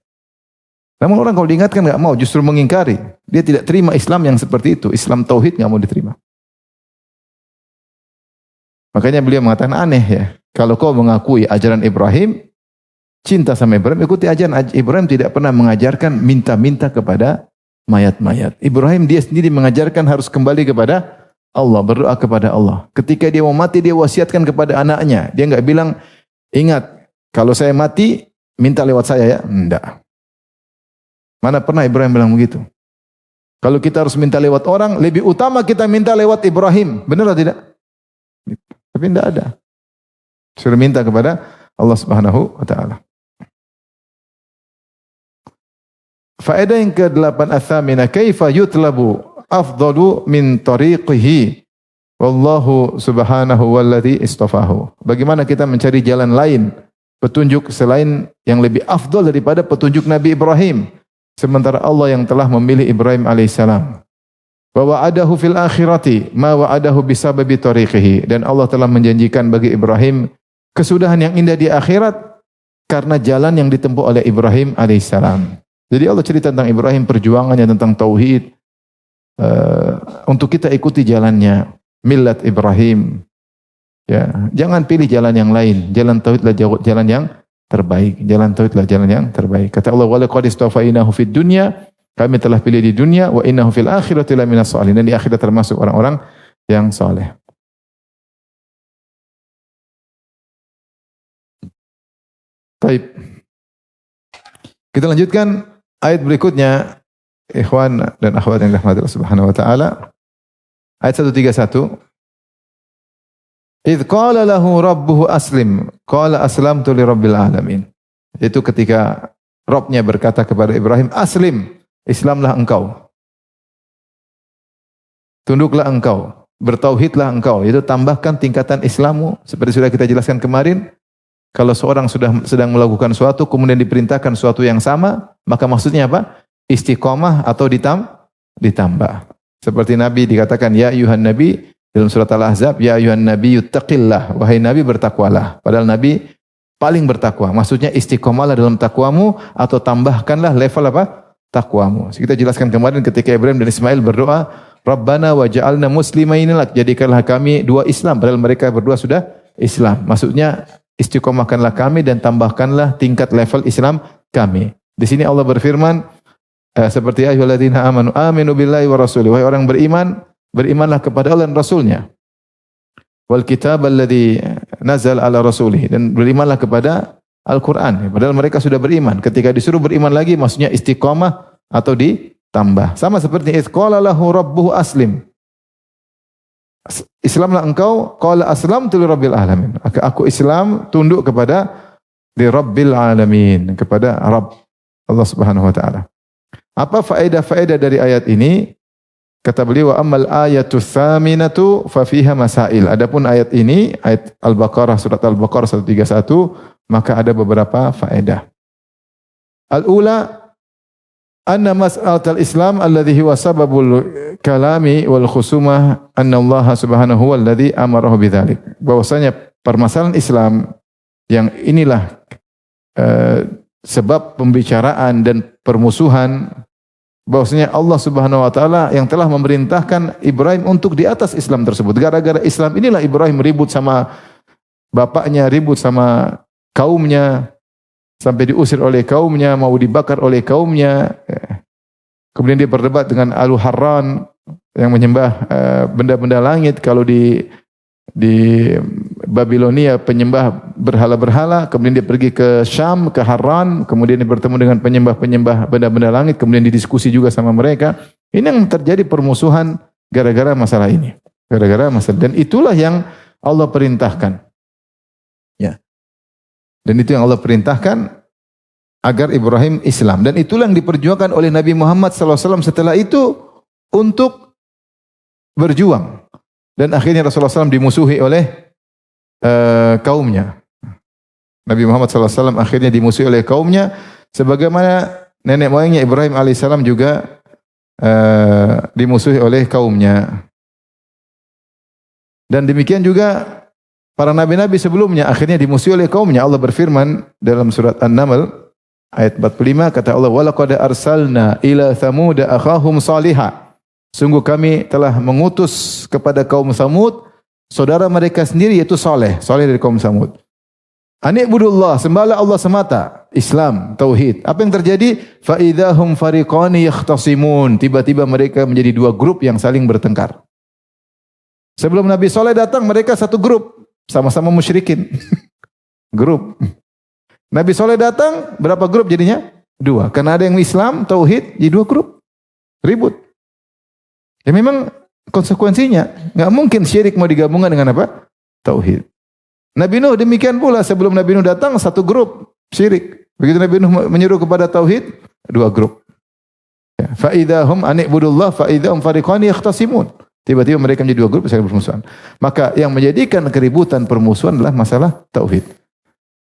Namun orang kalau diingatkan enggak mau, justru mengingkari. Dia tidak terima Islam yang seperti itu. Islam tauhid enggak mau diterima. Makanya beliau mengatakan aneh ya. Kalau kau mengakui ajaran Ibrahim, cinta sama Ibrahim, ikuti ajaran Ibrahim. Tidak pernah mengajarkan minta-minta kepada mayat-mayat. Ibrahim dia sendiri mengajarkan harus kembali kepada Allah, berdoa kepada Allah. Ketika dia mau mati, dia wasiatkan kepada anaknya. Dia enggak bilang, ingat, kalau saya mati, minta lewat saya ya. Enggak. Mana pernah Ibrahim bilang begitu? Kalau kita harus minta lewat orang, lebih utama kita minta lewat Ibrahim. Benar atau tidak? Tapi enggak ada. Suruh minta kepada Allah Subhanahu wa taala. Faedah yang ke-8 ats-tsamina, kaifa yutlabu afdalu min tariqihi wallahu subhanahu walladzi istafahu. Bagaimana kita mencari jalan lain, petunjuk selain yang lebih afdal daripada petunjuk Nabi Ibrahim, sementara Allah yang telah memilih Ibrahim alaihissalam. Wa wa'adahu fil akhirati ma wa'adahu bisababi tariqihi, dan Allah telah menjanjikan bagi Ibrahim kesudahan yang indah di akhirat karena jalan yang ditempuh oleh Ibrahim alaihissalam. Jadi Allah cerita tentang Ibrahim, perjuangannya tentang tauhid, untuk kita ikuti jalannya, millat Ibrahim. Ya, jangan pilih jalan yang lain. Jalan tauhidlah jalan yang terbaik. Jalan tauhidlah jalan yang terbaik. Kata Allah, wa laqad istafainahu fid dunya Kami telah pilih di dunia wa innahu fil akhirati laminas shalihin, dan di akhirat termasuk orang-orang yang saleh. Baik. Kita lanjutkan ayat berikutnya, ikhwan dan akhwat yang dirahmati Allah Subhanahu wa taala. Ayat 131. Idz qala lahu rabbuhu aslim, qala aslamtu lirabbil alamin. Itu ketika Rabbnya berkata kepada Ibrahim, aslim, Islamlah engkau. Tunduklah engkau, bertauhidlah engkau. Itu tambahkan tingkatan Islammu. Seperti sudah kita jelaskan kemarin, kalau seorang sedang melakukan suatu, kemudian diperintahkan suatu yang sama, maka maksudnya apa? Istiqomah atau ditambah. Seperti Nabi dikatakan, ya ayuhan Nabi, dalam surat Al-Ahzab, ya ayuhan Nabi yuttaqillah, wahai Nabi bertakwalah. Padahal Nabi paling bertakwa. Maksudnya istiqomahlah dalam takwamu atau tambahkanlah level apa? Takwamu. Kita jelaskan kemarin ketika Ibrahim dan Ismail berdoa, Rabbana waj'alna muslimaini lak, jadikanlah kami dua Islam. Padahal mereka berdua sudah Islam. Maksudnya istiqomahkanlah kami dan tambahkanlah tingkat level Islam kami. Di sini Allah berfirman seperti ayyuhalladzina amanu aminu billahi wa rasulihi, wahai orang beriman, berimanlah kepada Allah dan Rasulnya. Wal kitab alladzi nazal ala rasulih, dan berimanlah kepada Al-Quran. Padahal mereka sudah beriman. Ketika disuruh beriman lagi, maksudnya istiqamah atau ditambah. Sama seperti idz qala lahu rabbuhu aslim. Islamlah engkau, qala aslamtu lirabbil alamin. Aku Islam, tunduk kepada lirabbil alamin, kepada Rabb Allah Subhanahu wa taala. Apa faedah-faedah dari ayat ini? Kata beliau, wa ammal ayatu tsaminatu fa fiha masail. Adapun ayat ini, ayat Al-Baqarah, surat Al-Baqarah 131, maka ada beberapa faedah. Al-ula, anna mas'alatul Islam alladhi huwa sababul kalami wal khusumah, anna Allah Subhanahu walladhi amarahu bidzalik. Bahwasanya permasalahan Islam yang inilah sebab pembicaraan dan permusuhan, bahwasanya Allah Subhanahu wa taala yang telah memerintahkan Ibrahim untuk di atas Islam tersebut. Gara-gara Islam inilah Ibrahim ribut sama bapaknya, ribut sama kaumnya, sampai diusir oleh kaumnya, mau dibakar oleh kaumnya. Kemudian dia berdebat dengan Al-Harran yang menyembah benda-benda langit. Kalau di Babilonia penyembah berhala-berhala, kemudian dia pergi ke Syam, ke Harran, kemudian dia bertemu dengan penyembah-penyembah benda-benda langit, kemudian didiskusi juga sama mereka. Ini yang terjadi permusuhan gara-gara masalah ini. Gara-gara masalah. Dan itulah yang Allah perintahkan. Ya. Dan itu yang Allah perintahkan agar Ibrahim Islam. Dan itulah yang diperjuangkan oleh Nabi Muhammad SAW setelah itu untuk berjuang. Dan akhirnya Rasulullah SAW dimusuhi oleh kaumnya. Nabi Muhammad SAW akhirnya dimusuhi oleh kaumnya, sebagaimana nenek moyangnya Ibrahim alaihissalam juga dimusuhi oleh kaumnya. Dan demikian juga para nabi-nabi sebelumnya akhirnya dimusuhi oleh kaumnya. Allah berfirman dalam surat An-Naml ayat 45, kata Allah, walaqad arsalna ila thamud akhahum salihah. Sungguh kami telah mengutus kepada kaum Samud saudara mereka sendiri, yaitu Saleh dari kaum Samud. Ani'budullah, sembahlah Allah semata, Islam, tauhid. Apa yang terjadi? Fa idzahum fariqani yakhtasimun. Tiba-tiba mereka menjadi dua grup yang saling bertengkar. Sebelum Nabi Saleh datang, mereka satu grup, sama-sama musyrikin. Grup. Nabi Saleh datang, berapa grup jadinya? Dua. Karena ada yang Islam, tauhid, jadi dua grup. Ribut. Ya memang konsekuensinya, nggak mungkin syirik mau digabungkan dengan apa? Tauhid. Nabi Nuh demikian pula, sebelum Nabi Nuh datang satu grup syirik. Begitu Nabi Nuh menyuruh kepada tauhid, dua grup. Ya. Fa idzahum ani'budullah fa idzahum fariqani yakhtasimun. Tiba-tiba mereka menjadi dua grup saling bermusuhan. Maka yang menjadikan keributan permusuhan adalah masalah tauhid.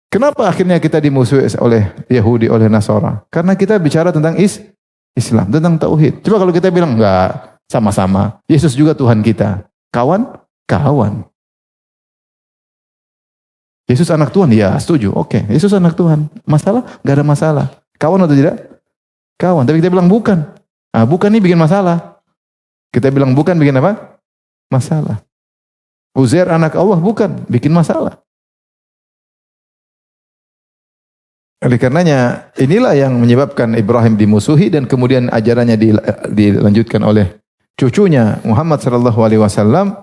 Kenapa akhirnya kita dimusuhi oleh Yahudi, oleh Nasara? Karena kita bicara tentang Islam, tentang tauhid. Coba kalau kita bilang enggak, sama-sama. Yesus juga Tuhan kita. Kawan. Yesus anak Tuhan? Ya, setuju. Oke, Yesus anak Tuhan. Masalah? Gak ada masalah. Kawan atau tidak? Kawan. Tapi kita bilang bukan. Nah, bukan ini bikin masalah. Kita bilang bukan bikin apa? Masalah. Uzair anak Allah bukan, bikin masalah. Oleh karenanya inilah yang menyebabkan Ibrahim dimusuhi dan kemudian ajarannya dilanjutkan oleh cucunya Muhammad sallallahu alaihi wasallam,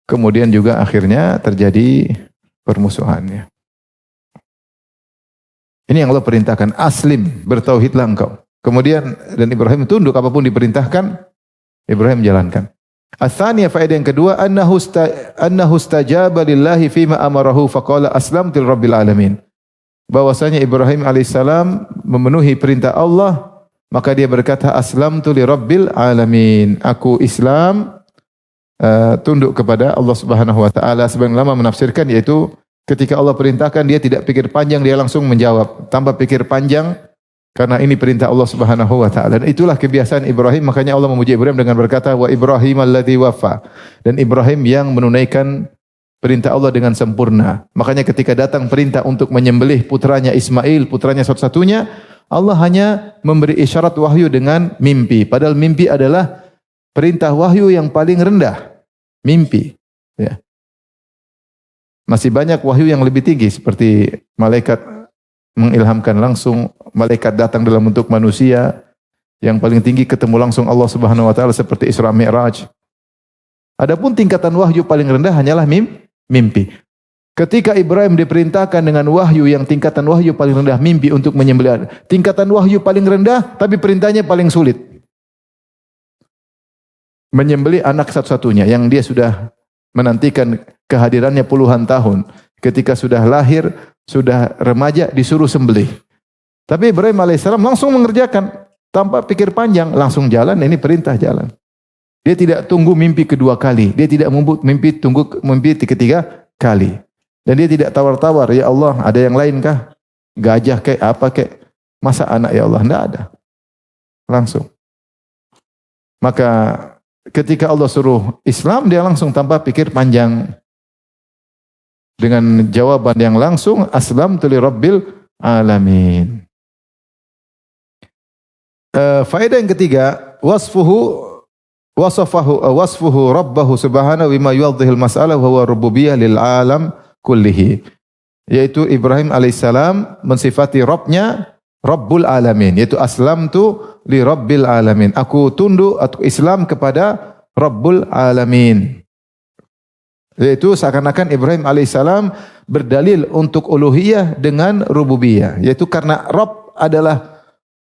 kemudian juga akhirnya terjadi permusuhannya. Ini yang Allah perintahkan, aslim, bertauhidlah engkau. Kemudian dan Ibrahim tunduk apapun diperintahkan, Ibrahim jalankan. Ats-tsaniyah, faedah yang kedua, annahu istajaba lillahi fima amarahu faqala aslamtu lirabbil alamin. Bahwasanya Ibrahim alaihissalam memenuhi perintah Allah, maka dia berkata aslamtu lirabbil alamin. Aku Islam, tunduk kepada Allah Subhanahu wa taala. Sebagian ulama menafsirkan yaitu ketika Allah perintahkan dia tidak pikir panjang, dia langsung menjawab tanpa pikir panjang karena ini perintah Allah Subhanahu wa taala. Dan itulah kebiasaan Ibrahim, makanya Allah memuji Ibrahim dengan berkata wa Ibrahim alladzi wafa. Dan Ibrahim yang menunaikan perintah Allah dengan sempurna. Makanya ketika datang perintah untuk menyembelih putranya Ismail, putranya satu-satunya, Allah hanya memberi isyarat wahyu dengan mimpi. Padahal mimpi adalah perintah wahyu yang paling rendah. Mimpi. Ya. Masih banyak wahyu yang lebih tinggi seperti malaikat mengilhamkan langsung, malaikat datang dalam bentuk manusia. Yang paling tinggi ketemu langsung Allah Subhanahu wa taala seperti Isra Mi'raj. Adapun tingkatan wahyu paling rendah hanyalah mimpi. Ketika Ibrahim diperintahkan dengan wahyu yang tingkatan wahyu paling rendah, mimpi untuk menyembelih. Tingkatan wahyu paling rendah tapi perintahnya paling sulit. Menyembelih anak satu-satunya yang dia sudah menantikan kehadirannya puluhan tahun. Ketika sudah lahir, sudah remaja disuruh sembelih. Tapi Ibrahim alaihissalam langsung mengerjakan tanpa pikir panjang, langsung jalan, ini perintah jalan. Dia tidak tunggu mimpi kedua kali. Dia tidak tunggu mimpi ketiga kali. Dan dia tidak tawar-tawar, ya Allah ada yang lain kah? Gajah kayak apa kayak? Masa anak ya Allah? Tidak ada. Langsung. Maka ketika Allah suruh Islam, dia langsung tanpa pikir panjang. Dengan jawaban yang langsung, aslamtu lirabbil alamin. Faedah yang ketiga, wasfuhu rabbahu subhanahu bima yuwaddihil mas'alah wa huwa rububiyyah lil alam kullihi. Yaitu Ibrahim alaihissalam mensifati Rabbnya Rabbul alamin, yaitu aslamtu li rabbil alamin. Aku tunduk atau Islam kepada Rabbul alamin. Yaitu seakan-akan Ibrahim alaihissalam berdalil untuk uluhiyah dengan rububiyah, yaitu karena Rabb adalah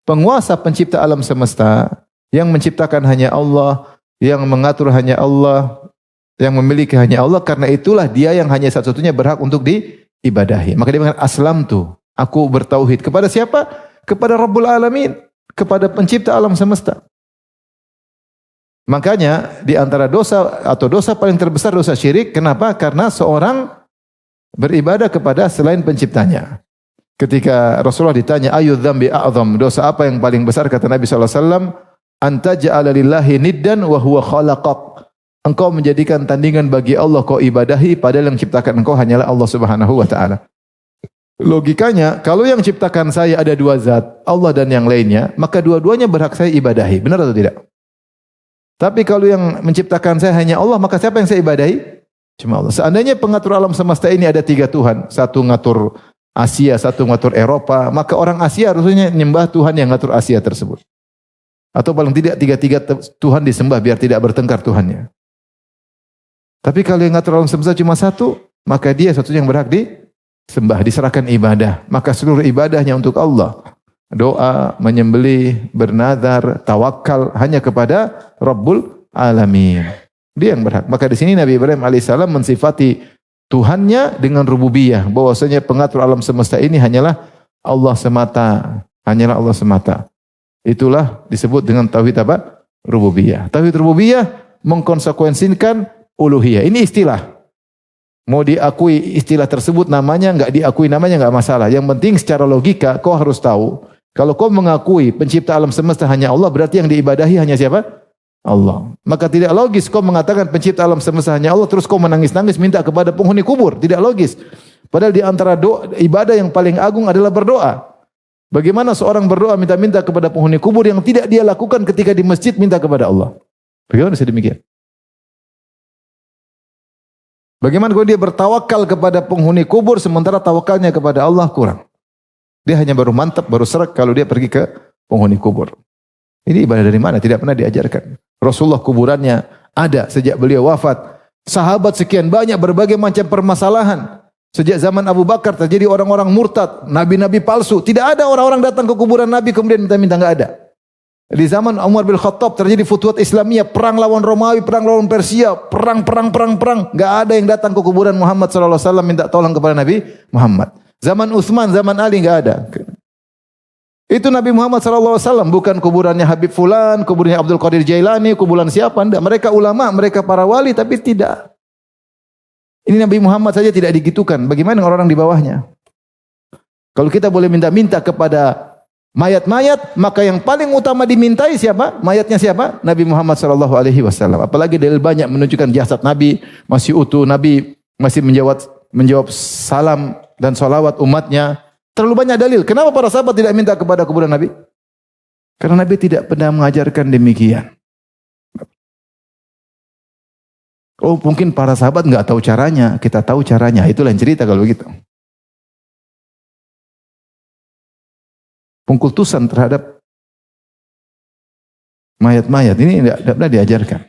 penguasa pencipta alam semesta. Yang menciptakan hanya Allah, yang mengatur hanya Allah, yang memiliki hanya Allah. Karena itulah dia yang hanya satu-satunya berhak untuk diibadahi. Maka dia mengatakan aslamtu, aku bertauhid. Kepada siapa? Kepada Rabbul Alamin, kepada pencipta alam semesta. Makanya di antara dosa atau dosa paling terbesar dosa syirik. Kenapa? Karena seorang beribadah kepada selain penciptanya. Ketika Rasulullah ditanya ayu dzambi a'zam, dosa apa yang paling besar? Kata Nabi sallallahu alaihi wasallam, anta ja'ala lillahi niddan wa huwa khalaqak. Engkau menjadikan tandingan bagi Allah, kau ibadahi padahal yang ciptakan engkau hanyalah Allah Subhanahu wa taala. Logikanya, kalau yang ciptakan saya ada dua zat, Allah dan yang lainnya, maka dua-duanya berhak saya ibadahi. Benar atau tidak? Tapi kalau yang menciptakan saya hanya Allah, maka siapa yang saya ibadahi? Cuma Allah. Seandainya pengatur alam semesta ini ada tiga Tuhan, satu ngatur Asia, satu ngatur Eropa, maka orang Asia harusnya menyembah Tuhan yang ngatur Asia tersebut. Atau paling tidak tiga-tiga Tuhan disembah biar tidak bertengkar Tuhannya. Tapi kalau yang ngatur alam semesta cuma satu, maka dia satunya yang berhak disembah, diserahkan ibadah. Maka seluruh ibadahnya untuk Allah. Doa, menyembelih, bernazar, tawakal hanya kepada Rabbul Alamin. Dia yang berhak. Maka di sini Nabi Ibrahim alaihissalam mensifati Tuhannya dengan rububiyah, bahwasanya pengatur alam semesta ini hanyalah Allah semata, hanyalah Allah semata. Itulah disebut dengan tauhid apa? Rububiyah. Tauhid rububiyah mengkonsekuensikan uluhiyah. Ini istilah. Mau diakui istilah tersebut namanya, enggak diakui namanya enggak masalah. Yang penting secara logika kau harus tahu, kalau kau mengakui pencipta alam semesta hanya Allah, berarti yang diibadahi hanya siapa? Allah. Maka tidak logis kau mengatakan pencipta alam semesta hanya Allah, terus kau menangis-nangis minta kepada penghuni kubur. Tidak logis. Padahal di antara doa, ibadah yang paling agung adalah berdoa. Bagaimana seorang berdoa minta-minta kepada penghuni kubur yang tidak dia lakukan ketika di masjid minta kepada Allah? Bagaimana bisa demikian? Bagaimana kalau dia bertawakal kepada penghuni kubur sementara tawakalnya kepada Allah kurang? Dia hanya baru mantap, baru serak kalau dia pergi ke penghuni kubur. Ini ibadah dari mana? Tidak pernah diajarkan. Rasulullah kuburannya ada sejak beliau wafat. Sahabat sekian banyak berbagai macam permasalahan. Sejak zaman Abu Bakar terjadi orang-orang murtad, nabi-nabi palsu. Tidak ada orang-orang datang ke kuburan Nabi kemudian minta-minta, enggak ada. Di zaman Umar bin Khattab terjadi futuhat Islamiyah, perang lawan Romawi, perang lawan Persia, perang. Enggak ada yang datang ke kuburan Muhammad sallallahu alaihi wasallam minta tolong kepada Nabi Muhammad. Zaman Utsman, zaman Ali enggak ada. Itu Nabi Muhammad sallallahu alaihi wasallam, bukan kuburannya Habib Fulan, kuburannya Abdul Qadir Jailani, kuburan siapa enggak. Mereka ulama, mereka para wali, tapi tidak. Ini Nabi Muhammad saja tidak digitukan. Bagaimana orang-orang di bawahnya? Kalau kita boleh minta-minta kepada mayat-mayat, maka yang paling utama dimintai siapa? Mayatnya siapa? Nabi Muhammad sallallahu alaihi wasallam. Apalagi dalil banyak menunjukkan jasad Nabi masih utuh, Nabi masih menjawab salam dan salawat umatnya. Terlalu banyak dalil. Kenapa para sahabat tidak minta kepada kuburan Nabi? Karena Nabi tidak pernah mengajarkan demikian. Oh, mungkin para sahabat enggak tahu caranya, kita tahu caranya. Itulah yang cerita kalau begitu. Pengkultusan terhadap mayat-mayat ini tidak pernah diajarkan.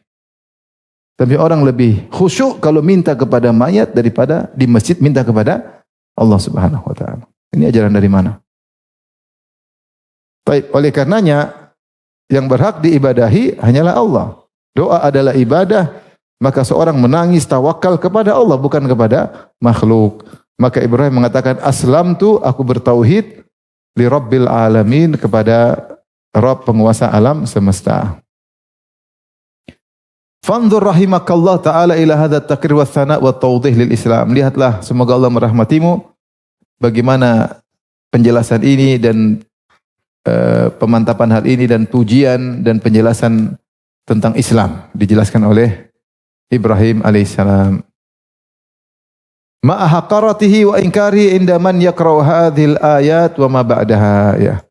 Tapi orang lebih khusyuk kalau minta kepada mayat daripada di masjid minta kepada Allah Subhanahu wa taala. Ini ajaran dari mana? Baik, oleh karenanya yang berhak diibadahi hanyalah Allah. Doa adalah ibadah. Maka seorang menangis tawakal kepada Allah bukan kepada makhluk. Maka Ibrahim mengatakan aslamtu, aku bertauhid li rabbil alamin, kepada Rabb penguasa alam semesta. Fanzur rahimakallah ta'ala ila hadha at-takrir wa thana' wa tawdih lil Islam. Lihatlah, semoga Allah merahmatimu, bagaimana penjelasan ini dan pemantapan hal ini dan pujian dan penjelasan tentang Islam dijelaskan oleh Ibrahim alaihissalam. Ma'a haqaratihi wa inkari inda man yaqra'u hadhil ayat wa ma ba'daha, ya.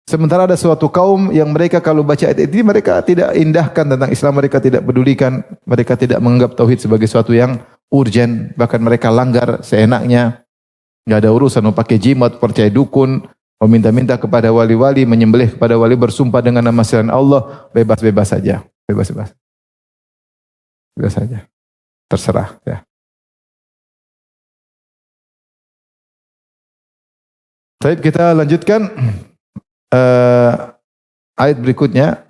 Sementara ada suatu kaum yang mereka kalau baca ayat ini mereka tidak indahkan tentang Islam, mereka tidak pedulikan, mereka tidak menganggap tauhid sebagai sesuatu yang urgen, bahkan mereka langgar seenaknya. Enggak ada urusan mau pakai jimat, percaya dukun, meminta-minta kepada wali-wali, menyembelih kepada wali, bersumpah dengan nama selain Allah, bebas-bebas saja, bebas-bebas. Bebas saja. Terserah, ya. Baik, kita lanjutkan ayat berikutnya.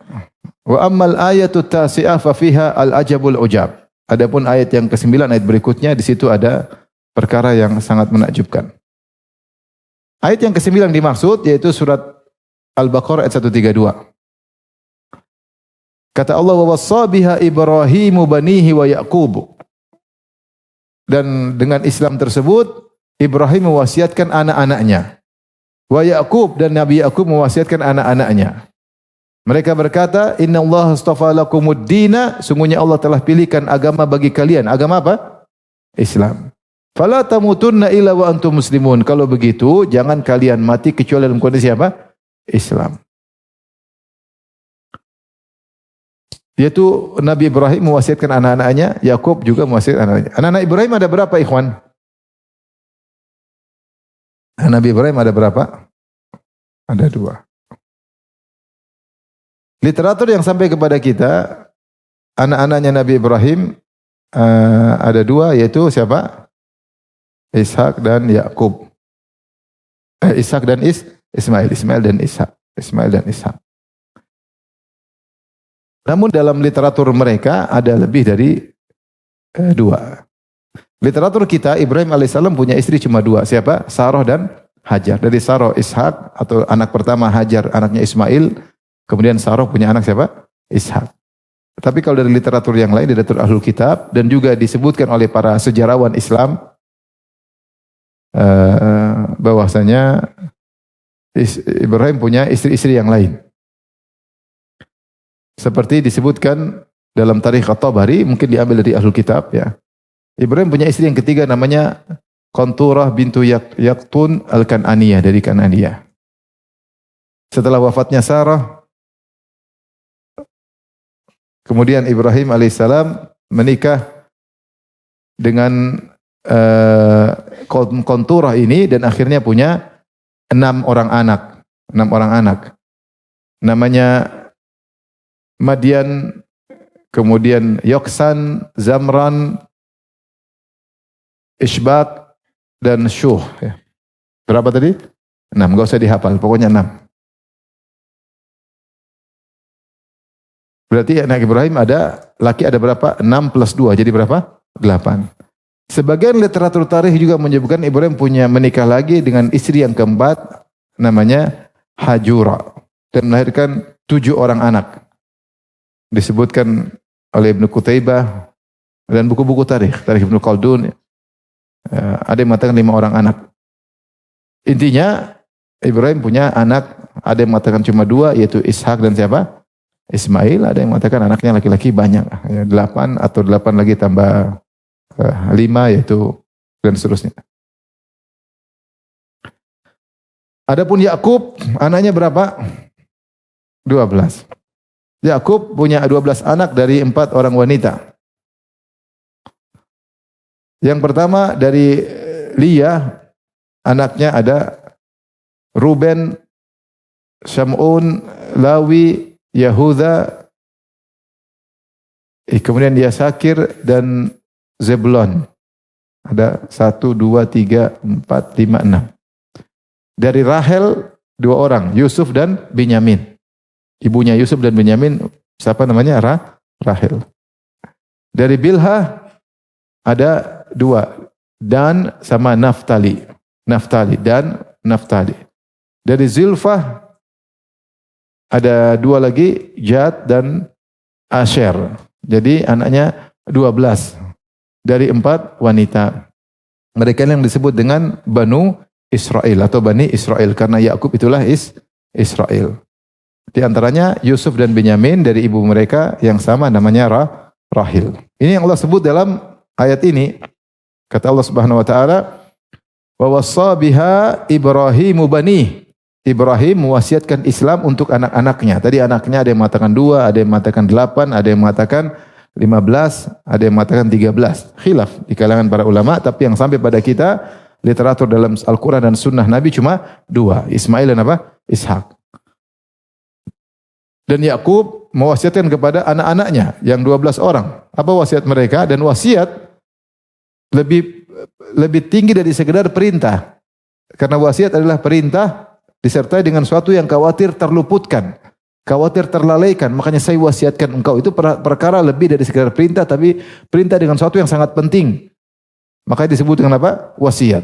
Wa ammal ayatu tasi'ah fa fiha al-ajabul ujab. Adapun ayat yang ke-9 ayat berikutnya, di situ ada perkara yang sangat menakjubkan. Ayat yang ke-9 dimaksud yaitu surat Al-Baqarah ayat 132. Kata Allah, wa wassa biha Ibrahimu banihi wa Yaqub. Dan dengan Islam tersebut Ibrahim mewasiatkan anak-anaknya. Wa Yaqub, dan Nabi Yaqub mewasiatkan anak-anaknya. Mereka berkata, "Inna Allah astafa lakumud dina", sungguhnya Allah telah pilihkan agama bagi kalian. Agama apa? Islam. Fala tamutunna illa wa antum muslimun. Kalau begitu, jangan kalian mati kecuali dalam kondisi apa? Islam. Yaitu Nabi Ibrahim mewasiatkan anak-anaknya, Yakub juga mewasiatkan anak-anaknya. Anak-anak Ibrahim ada berapa, ikhwan? Nabi Ibrahim ada berapa? Ada 2. Literatur yang sampai kepada kita, anak-anaknya Nabi Ibrahim ada 2, yaitu siapa? Ishak dan Yakub. Ishak dan Ismail. Ismail dan Ishak. Ismail dan Ishak. Namun dalam literatur mereka ada lebih dari 2. Literatur kita, Ibrahim alaihissalam punya istri cuma 2. Siapa? Sarah dan Hajar. Dari Sarah Ishak, atau anak pertama, Hajar anaknya Ismail. Kemudian Sarah punya anak siapa? Ishak. Tapi kalau dari literatur yang lain, literatur Ahlul Kitab, dan juga disebutkan oleh para sejarawan Islam, bahwasanya Ibrahim punya istri-istri yang lain. Seperti disebutkan dalam Tarikh At-Tabari, mungkin diambil dari Ahlul Kitab, ya. Ibrahim punya istri yang ketiga namanya Qanturah bintu Yaktun Al-Kan'aniyah, dari Kan'aniyah. Setelah wafatnya Sarah, kemudian Ibrahim alaihissalam menikah dengan Qanturah ini dan akhirnya punya 6 orang anak. 6 orang anak. Namanya Madian, kemudian Yoksan, Zamran, Ishbak, dan Syuh. Ya. Berapa tadi? 6, enggak usah dihafal, pokoknya 6. Berarti anak Ibrahim laki ada berapa? 6 plus 2, jadi berapa? 8. Sebagian literatur tarikh juga menyebutkan Ibrahim punya menikah lagi dengan istri yang keempat, namanya Hajura, dan melahirkan 7 orang anak. Disebutkan oleh Ibnu Qutaibah dan buku-buku tarikh Ibnu Khaldun. Ada yang mengatakan 5 orang anak. Intinya Ibrahim punya anak, ada yang mengatakan cuma 2, yaitu Ishak dan siapa? Ismail. Ada yang mengatakan anaknya laki-laki banyak, 8 atau 8 lagi tambah 5, yaitu dan seterusnya. Adapun Yakub, anaknya berapa? 12. Yakub punya 12 anak dari 4 orang wanita. Yang pertama dari Lia, anaknya ada Ruben, Syamun, Lawi, Yahuda, kemudian Yasakir dan Zebulon. Ada 1, 2, 3, 4, 5, 6. Dari Rahel 2 orang, Yusuf dan Binyamin. Ibunya Yusuf dan Binyamin, siapa namanya? Rahel. Dari Bilha ada 2, Dan sama Naftali. Dan Naftali. Dari Zilfah ada 2 lagi, Jad dan Asher. Jadi anaknya 12 dari 4 wanita. Mereka yang disebut dengan Banu Israel atau Bani Israel, karena Yakub itulah Israel. Di antaranya Yusuf dan Binyamin dari ibu mereka yang sama namanya Rahil. Ini yang Allah sebut dalam ayat ini. Kata Allah Subhanahu wa taala, "Wa wassa biha Ibrahimu bani." Ibrahim mewasiatkan Islam untuk anak-anaknya. Tadi anaknya ada yang mengatakan 2, ada yang mengatakan 8, ada yang mengatakan 15, ada yang mengatakan 13. Khilaf di kalangan para ulama, tapi yang sampai pada kita literatur dalam Al-Qur'an dan sunnah Nabi cuma 2, Ismail dan apa? Ishak. Dan Yakub mewasiatkan kepada anak-anaknya yang 12 orang. Apa wasiat mereka? Dan wasiat lebih tinggi dari sekedar perintah. Karena wasiat adalah perintah disertai dengan suatu yang khawatir terluputkan, khawatir terlalaikan. Makanya saya wasiatkan engkau, itu perkara lebih dari sekedar perintah, tapi perintah dengan suatu yang sangat penting. Makanya disebut dengan apa? Wasiat.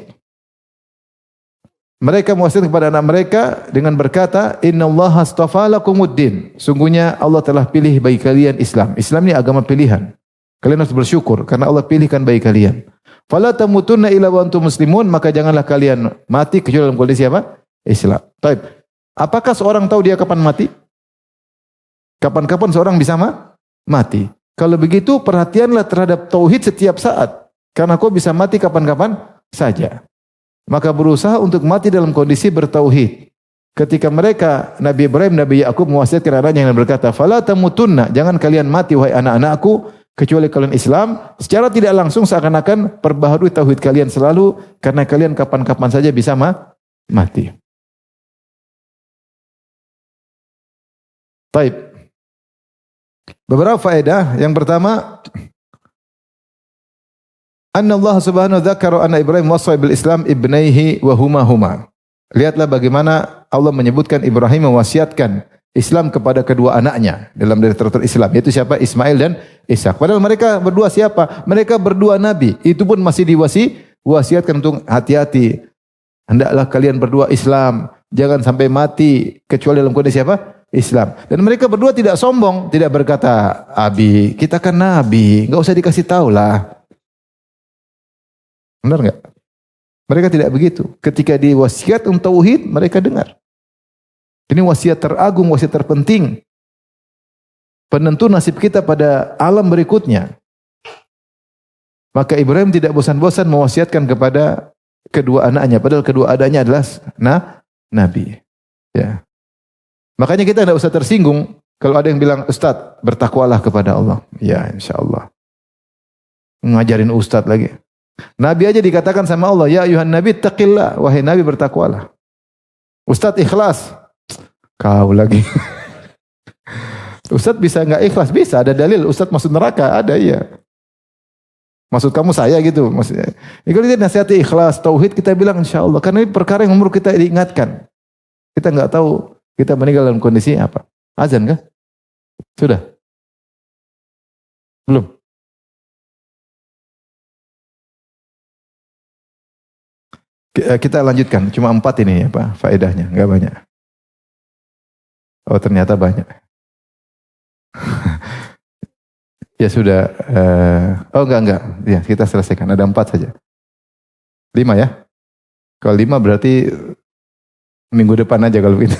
Mereka mewasiatkan kepada anak mereka dengan berkata, "Innallaha astafa lakumuddin." Sungguhnya Allah telah pilih bagi kalian Islam. Islam ini agama pilihan. Kalian harus bersyukur karena Allah pilihkan bagi kalian. Fala tamutunna illa wa antum muslimun, maka janganlah kalian mati kecuali dalam kondisi apa? Islam. Baik. Apakah seorang tahu dia kapan mati? Kapan-kapan seorang bisa mati. Kalau begitu perhatianlah terhadap tauhid setiap saat. Karena kau bisa mati kapan-kapan saja. Maka berusaha untuk mati dalam kondisi bertauhid. Ketika mereka, Nabi Ibrahim, Nabi Yakub mewasiatkan anaknya yang berkata, "Fala tamutunna," jangan kalian mati wahai anak-anakku kecuali kalian Islam. Secara tidak langsung seakan-akan perbaharui tauhid kalian selalu, karena kalian kapan-kapan saja bisa mati. Baik. Beberapa faedah. Yang pertama, anna Allah subhanahu dzakara anna Ibrahim wasa bil Islam ibnaihi wa huma. Lihatlah bagaimana Allah menyebutkan Ibrahim mewasiatkan Islam kepada kedua anaknya dalam literatur Islam, yaitu siapa? Ismail dan Ishak. Padahal mereka berdua siapa? Mereka berdua nabi. Itu pun masih diwasiatkan untuk hati-hati. Hendaklah kalian berdua Islam, jangan sampai mati kecuali dalam kondisi apa? Islam. Dan mereka berdua tidak sombong, tidak berkata, "Abi, kita kan nabi, enggak usah dikasih tahu lah." Benar enggak? Mereka tidak begitu. Ketika diwasiat untuk tauhid, mereka dengar. Ini wasiat teragung, wasiat terpenting. Penentu nasib kita pada alam berikutnya. Maka Ibrahim tidak bosan-bosan mewasiatkan kepada kedua anaknya. Padahal kedua anaknya adalah nabi. Ya. Makanya kita tidak usah tersinggung kalau ada yang bilang, "Ustaz, bertakwalah kepada Allah." Ya, insyaAllah. Ngajarin Ustaz lagi. Nabi aja dikatakan sama Allah, "Ya ayuhan nabi taqillah," wahai nabi bertakwalah. Ustadz ikhlas. Kau lagi. Ustadz bisa nggak ikhlas? Bisa, ada dalil. Ustadz masuk neraka, ada iya. Maksud kamu saya gitu. Maksudnya. Kalau kita nasihati ikhlas, tauhid kita bilang insya Allah. Karena ini perkara yang umur kita diingatkan. Kita nggak tahu kita meninggal dalam kondisi apa. Azan kah? Sudah? Belum? Kita lanjutkan. Cuma 4 ini ya Pak, faedahnya. Nggak banyak. Oh ternyata banyak. Ya sudah. Oh enggak. Ya kita selesaikan. Ada 4 saja. 5 ya. Kalau 5 berarti minggu depan aja kalau gitu.